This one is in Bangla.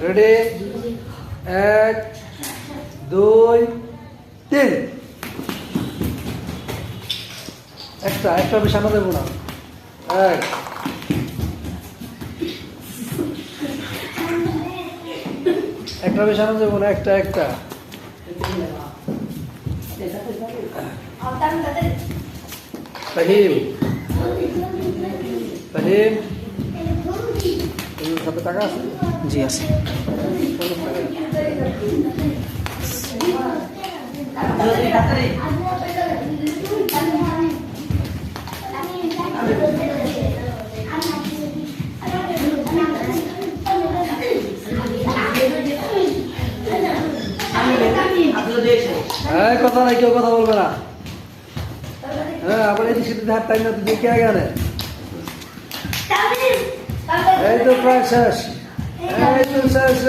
রেডি 1 2 3 একটা বেশি আনা দেবো না একটা বেশি আনা দেবো না একটা ফাহিম সাথে টাকা আছে? জি আছে। কথা নাই, কেউ কথা বলবে না। হ্যাঁ, আবার এদিক সেদিক হাত টাইম না, তুই কে আগে আনে। এই তো প্রায় শেষ, এই তো শেষ।